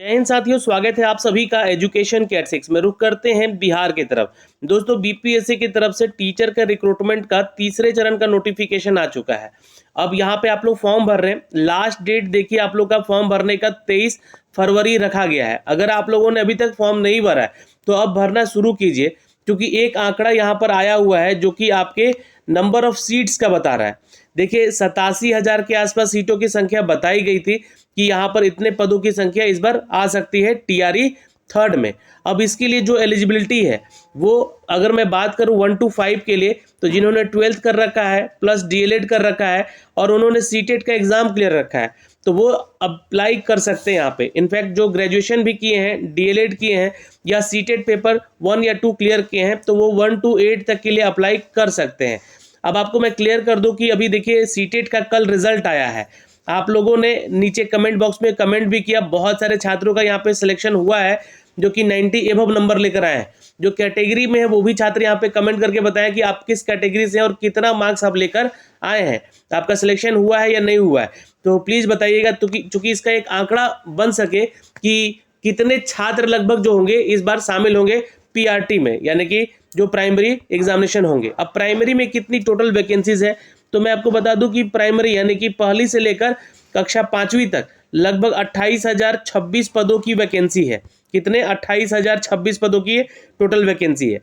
जय हिंद साथियों, स्वागत है आप सभी का एजुकेशन कैट 6 में। रुख करते हैं बिहार की तरफ। दोस्तों, बीपीएससी की तरफ से टीचर का रिक्रूटमेंट का तीसरे चरण का नोटिफिकेशन आ चुका है। अब यहाँ पे आप लोग फॉर्म भर रहे हैं। लास्ट डेट देखिए, आप लोग का फॉर्म भरने का 23 फरवरी रखा गया है। अगर आप लोगों ने अभी तक फॉर्म नहीं भरा है तो अब भरना शुरू कीजिए, क्योंकि एक आंकड़ा यहाँ पर आया हुआ है जो कि आपके नंबर ऑफ सीट्स का बता रहा है। देखिए, 87,000 के आसपास सीटों की संख्या बताई गई थी कि यहाँ पर इतने पदों की संख्या इस बार आ सकती है टीआरई थर्ड में। अब इसके लिए जो एलिजिबिलिटी है वो, अगर मैं बात करूँ 1 to 5 के लिए, तो जिन्होंने 12th कर रखा है प्लस डीएलएड कर रखा है और उन्होंने सीटेट का एग्जाम क्लियर रखा है तो वो अप्लाई कर सकते हैं यहाँ पे। इनफैक्ट जो ग्रेजुएशन भी किए हैं, डीएलएड किए हैं या सीटेट पेपर 1 या 2 क्लियर किए हैं तो वो 1 to 8 तक के लिए अप्लाई कर सकते हैं। अब आपको मैं क्लियर कर दूं कि अभी देखिए, सीटेट का कल रिजल्ट आया है। आप लोगों ने नीचे कमेंट बॉक्स में कमेंट भी किया, बहुत सारे छात्रों का यहाँ पे सिलेक्शन हुआ है जो कि 90 एबव नंबर लेकर आए हैं। जो कैटेगरी में है वो भी छात्र यहाँ पे कमेंट करके बताएं कि आप किस कैटेगरी से हैं और कितना मार्क्स आप लेकर आए हैं, आपका सिलेक्शन हुआ है या नहीं हुआ है। तो प्लीज़ बताइएगा, चूँकि इसका एक आंकड़ा बन सके कि कितने छात्र लगभग जो होंगे इस बार शामिल होंगे पीआरटी में, यानी कि जो प्राइमरी एग्जामिनेशन होंगे। अब प्राइमरी में कितनी टोटल वैकेंसीज है तो मैं आपको बता दूं कि प्राइमरी यानी कि पहली से लेकर कक्षा 5वीं तक लगभग 28,026 पदों की वैकेंसी है। कितने? 28,026 पदों की टोटल वैकेंसी है।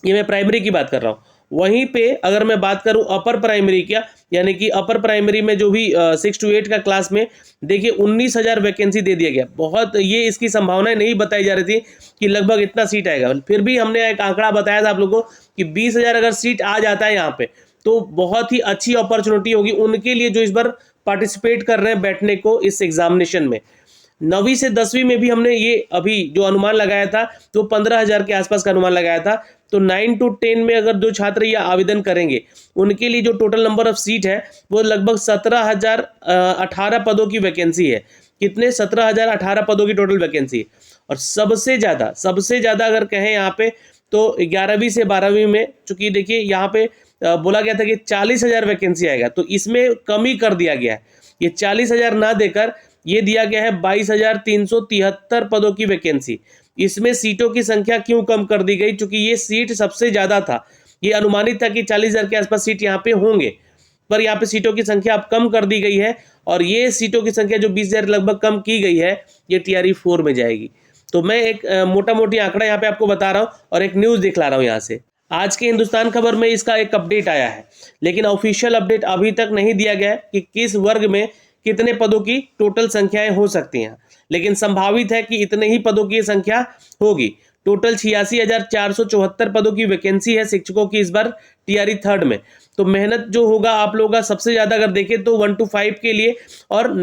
ये मैं प्राइमरी की बात कर रहा हूँ। वहीं पे अगर मैं बात करूं अपर प्राइमरी क्या, यानी कि अपर प्राइमरी में जो भी 6 to 8 का क्लास में, देखिए 19,000 वैकेंसी दे दिया गया। बहुत ये इसकी संभावनाएं नहीं बताई जा रही थी कि लगभग इतना सीट आएगा। फिर भी हमने एक आंकड़ा बताया था आप लोगों को कि 20,000 अगर सीट आ जाता है यहाँ पे तो बहुत ही अच्छी अपॉर्चुनिटी होगी उनके लिए जो इस बार पार्टिसिपेट कर रहे हैं बैठने को इस एग्जामिनेशन में। 9वीं से 10वीं में भी हमने ये अभी जो अनुमान लगाया था तो 15,000 के आसपास का अनुमान लगाया था। तो 9 to 10 में अगर जो छात्र ये आवेदन करेंगे उनके लिए जो टोटल नंबर ऑफ सीट है वो लगभग 17,018 पदों की वैकेंसी है। कितने? 17,018 पदों की टोटल वैकेंसी है। और सबसे ज़्यादा अगर कहें यहाँ पे तो 11वीं से 12वीं में, चूंकि देखिए यहाँ पे बोला गया था कि 40,000 वैकेंसी आएगा तो इसमें कमी कर दिया गया है। ये 40,000 ना देकर ये दिया गया है 22,373 पदों की वैकेंसी। इसमें सीटों की संख्या क्यों कम कर दी गई? क्योंकि ये सीट सबसे ज़्यादा था। ये अनुमानित था कि 40,000 के आसपास सीट यहाँ पे होंगे, पर यहाँ पे सीटों की संख्या अब कम कर दी गई है और ये सीटों की संख्या जो 20,000 लगभग कम की गई है ये टीआरई 4 में जाएगी। तो मैं एक मोटा मोटी आंकड़ा यहाँ पे आपको बता रहा हूँ और एक न्यूज़ दिखला रहा हूँ यहाँ से। आज के हिंदुस्तान खबर में इसका एक अपडेट आया है, लेकिन ऑफिशियल अपडेट अभी तक नहीं दिया गया है कि किस वर्ग में कितने पदों की टोटल संख्याएं हो सकती हैं, लेकिन संभावित है कि इतने ही पदों की संख्या होगी। टोटल 86,474 पदों की वैकेंसी है शिक्षकों की इस बार टीआरई थर्ड में। तो मेहनत जो होगा आप लोगों का सबसे ज़्यादा अगर देखें तो 1 to 5 के लिए और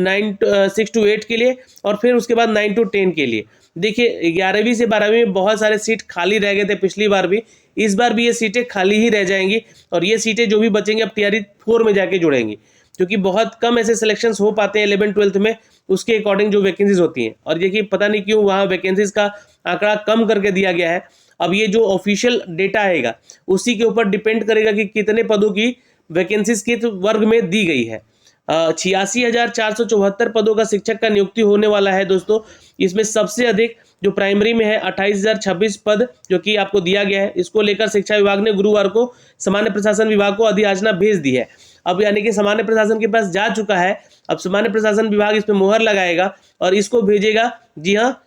6 to 8 के लिए और फिर उसके बाद 9 to 10 के लिए। देखिए, 11वीं से 12वीं में बहुत सारे सीट खाली रह गए थे पिछली बार भी, इस बार भी ये सीटें खाली ही रह जाएंगी और ये सीटें जो भी बचेंगी अब टीआरई 4 में जाके जुड़ेंगी, क्योंकि बहुत कम ऐसे सिलेक्शंस हो पाते हैं 11th-12th में उसके अकॉर्डिंग जो वैकेंसीज होती हैं। और देखिए, पता नहीं क्यों वहाँ वैकेंसीज का आंकड़ा कम करके दिया गया है। अब ये जो ऑफिशियल डेटा आएगा उसी के ऊपर डिपेंड करेगा कि कितने पदों की वैकेंसीज किस वर्ग में दी गई है। 86,474 पदों का शिक्षक का नियुक्ति होने वाला है दोस्तों। इसमें सबसे अधिक जो प्राइमरी में है 28,026 पद जो कि आपको दिया गया है। इसको लेकर शिक्षा विभाग ने गुरुवार को सामान्य प्रशासन विभाग को अधियाचना भेज दी है। अब यानी कि सामान्य प्रशासन के पास जा चुका है। अब सामान्य प्रशासन विभाग इस पर मोहर लगाएगा और इसको भेजेगा, जी हाँ,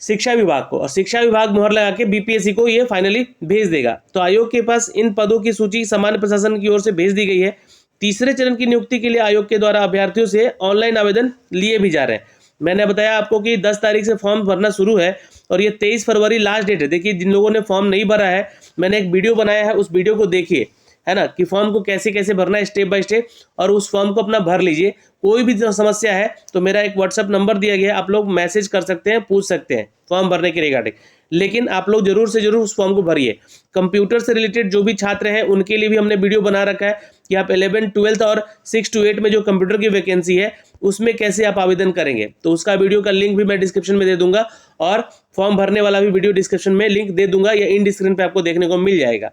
शिक्षा विभाग को, और शिक्षा विभाग मोहर लगा के बीपीएससी को ये फाइनली भेज देगा। तो आयोग के पास इन पदों की सूची सामान्य प्रशासन की ओर से भेज दी गई है। तीसरे चरण की नियुक्ति के लिए आयोग के द्वारा अभ्यर्थियों से ऑनलाइन आवेदन लिए भी जा रहे हैं। मैंने बताया आपको कि 10 तारीख से फॉर्म भरना शुरू है और ये 23 फरवरी लास्ट डेट है। देखिए, जिन लोगों ने फॉर्म नहीं भरा है, मैंने एक वीडियो बनाया है, उस वीडियो को देखिए, है ना, कि फॉर्म को कैसे कैसे भरना है स्टेप बाय स्टेप, और उस फॉर्म को अपना भर लीजिए। कोई भी समस्या है तो मेरा एक व्हाट्सअप नंबर दिया गया है, आप लोग मैसेज कर सकते हैं, पूछ सकते हैं फॉर्म भरने के रिगार्डिंग। लेकिन आप लोग जरूर से जरूर उस फॉर्म को भरिए। कंप्यूटर से रिलेटेड जो भी छात्र हैं उनके लिए भी हमने वीडियो बना रखा है कि आप 11, 12 और 6 to 8 में जो कंप्यूटर की वैकेंसी है उसमें कैसे आप आवेदन करेंगे। तो उसका वीडियो का लिंक भी मैं डिस्क्रिप्शन में दे दूंगा और फॉर्म भरने वाला भी वीडियो डिस्क्रिप्शन में लिंक दे दूंगा या इन स्क्रीन पे आपको देखने को मिल जाएगा।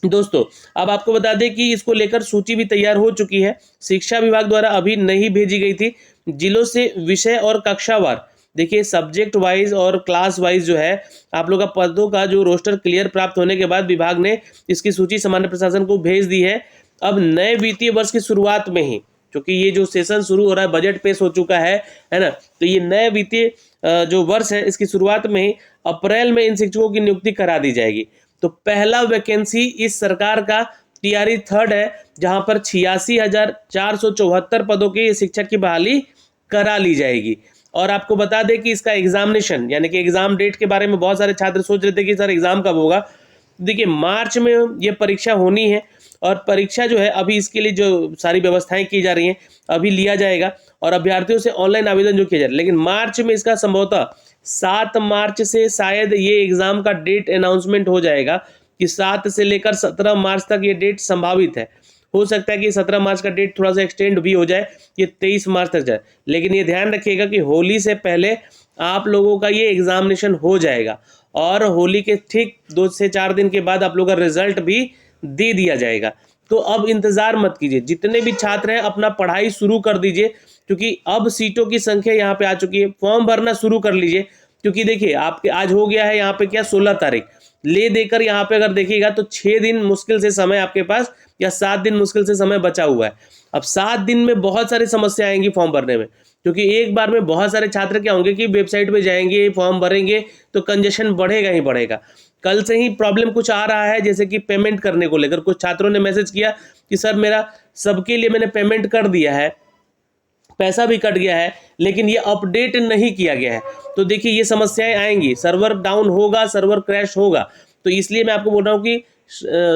दोस्तों, अब आपको बता दें कि इसको लेकर सूची भी तैयार हो चुकी है। शिक्षा विभाग द्वारा अभी नहीं भेजी गई थी। जिलों से विषय और कक्षावार देखिए सब्जेक्ट वाइज और क्लास वाइज जो है आप लोग का पदों का जो रोस्टर क्लियर प्राप्त होने के बाद विभाग ने इसकी सूची सामान्य प्रशासन को भेज दी है। अब नए वित्तीय वर्ष की शुरुआत में ही, क्योंकि ये जो सेशन शुरू हो रहा है, बजट पेश हो चुका है ना, तो ये नए वित्तीय जो वर्ष है इसकी शुरुआत में ही अप्रैल में इन शिक्षकों की नियुक्ति करा दी जाएगी। तो पहला वैकेंसी इस सरकार का टीआरई 3 है, जहां पर 86,474 पदों के शिक्षक की बहाली करा ली जाएगी। और आपको बता दें कि इसका एग्जामिनेशन यानी कि एग्जाम डेट के बारे में बहुत सारे छात्र सोच रहे थे कि सर एग्जाम कब होगा। देखिए मार्च में ये परीक्षा होनी है और परीक्षा जो है अभी इसके लिए जो सारी व्यवस्थाएं की जा रही हैं अभी लिया जाएगा और अभ्यर्थियों से ऑनलाइन आवेदन जो किया जा रहा है, लेकिन मार्च में इसका संभवतः 7 मार्च से शायद ये एग्जाम का डेट अनाउंसमेंट हो जाएगा कि 7 से लेकर 17 मार्च तक ये डेट संभावित है। हो सकता है कि 17 मार्च का डेट थोड़ा सा एक्सटेंड भी हो जाए, ये 23 मार्च तक जाए, लेकिन ये ध्यान रखिएगा कि होली से पहले आप लोगों का ये एग्जामिनेशन हो जाएगा और होली के ठीक 2 से 4 दिन के बाद आप लोगों का रिजल्ट भी दे दिया जाएगा। तो अब इंतजार मत कीजिए, जितने भी छात्र हैं अपना पढ़ाई शुरू कर दीजिए, क्योंकि अब सीटों की संख्या यहाँ पे आ चुकी है। फॉर्म भरना शुरू कर लीजिए, क्योंकि देखिए आपके आज हो गया है यहाँ पे क्या 16 तारीख, ले देकर यहाँ पे अगर देखिएगा तो 6 दिन मुश्किल से समय आपके पास या 7 दिन मुश्किल से समय बचा हुआ है। अब 7 दिन में बहुत सारी समस्या आएंगी फॉर्म भरने में, क्योंकि एक बार में बहुत सारे छात्र क्या होंगे कि वेबसाइट पे जाएंगे, फॉर्म भरेंगे तो कंजेशन बढ़ेगा ही बढ़ेगा। कल से ही प्रॉब्लम कुछ आ रहा है, जैसे कि पेमेंट करने को लेकर कुछ छात्रों ने मैसेज किया कि सर मेरा सबके लिए मैंने पेमेंट कर दिया है, पैसा भी कट गया है, लेकिन ये अपडेट नहीं किया गया है। तो देखिए ये समस्याएं आएंगी, सर्वर डाउन होगा, सर्वर क्रैश होगा। तो इसलिए मैं आपको बोल रहा हूँ कि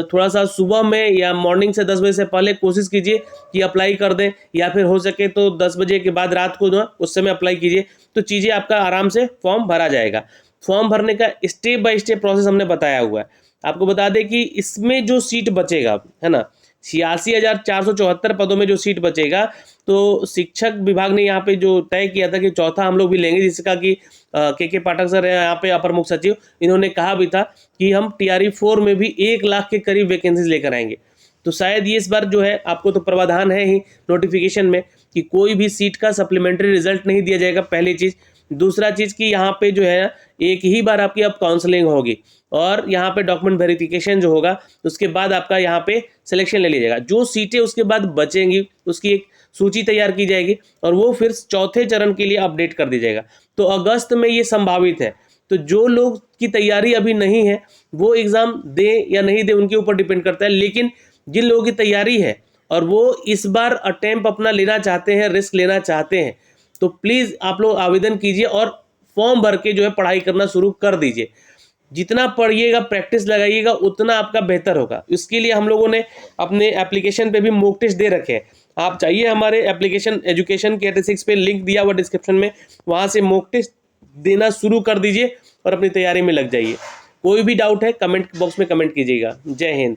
थोड़ा सा सुबह में या मॉर्निंग से 10 बजे से पहले कोशिश कीजिए कि अप्लाई कर दें, या फिर हो सके तो 10 बजे के बाद रात को ना उस समय अप्लाई कीजिए, तो चीज़ें आपका आराम से फॉर्म भरा जाएगा। फॉर्म भरने का स्टेप बाय स्टेप प्रोसेस हमने बताया हुआ है। आपको बता दें कि इसमें जो सीट बचेगा है ना, 86,474 पदों में जो सीट बचेगा, तो शिक्षक विभाग ने यहाँ पे जो तय किया था कि चौथा हम लोग भी लेंगे, जिसका कि के पाठक सर है यहाँ पे अपर मुख्य सचिव, इन्होंने कहा भी था कि हम टीआरई 4 में भी 1 लाख के करीब वैकेंसीज लेकर आएंगे। तो शायद ये इस बार जो है आपको तो प्रावधान है ही नोटिफिकेशन में कि कोई भी सीट का सप्लीमेंट्री रिजल्ट नहीं दिया जाएगा, पहली चीज़। दूसरा चीज़ कि यहाँ पे जो है एक ही बार आपकी अब काउंसलिंग होगी और यहाँ पे डॉक्यूमेंट वेरिफिकेशन जो होगा उसके बाद आपका यहाँ पे सिलेक्शन ले लिया जाएगा। जो सीटें उसके बाद बचेंगी उसकी एक सूची तैयार की जाएगी और वो फिर चौथे चरण के लिए अपडेट कर दी जाएगा। तो अगस्त में ये संभावित है। तो जो लोग की तैयारी अभी नहीं है वो एग्ज़ाम दे या नहीं दे उनके ऊपर डिपेंड करता है, लेकिन जिन लोगों की तैयारी है और वो इस बार अटेम्प्ट अपना लेना चाहते हैं, रिस्क लेना चाहते हैं, तो प्लीज़ आप लोग आवेदन कीजिए और फॉर्म भर के जो है पढ़ाई करना शुरू कर दीजिए। जितना पढ़िएगा, प्रैक्टिस लगाइएगा, उतना आपका बेहतर होगा। इसके लिए हम लोगों ने अपने एप्लीकेशन पे भी मॉक टेस्ट दे रखे हैं। आप चाहिए हमारे एप्लीकेशन एजुकेशन के 86 पे लिंक दिया हुआ डिस्क्रिप्शन में, वहाँ से मॉक टेस्ट देना शुरू कर दीजिए और अपनी तैयारी में लग जाइए। कोई भी डाउट है कमेंट बॉक्स में कमेंट कीजिएगा। जय हिंद।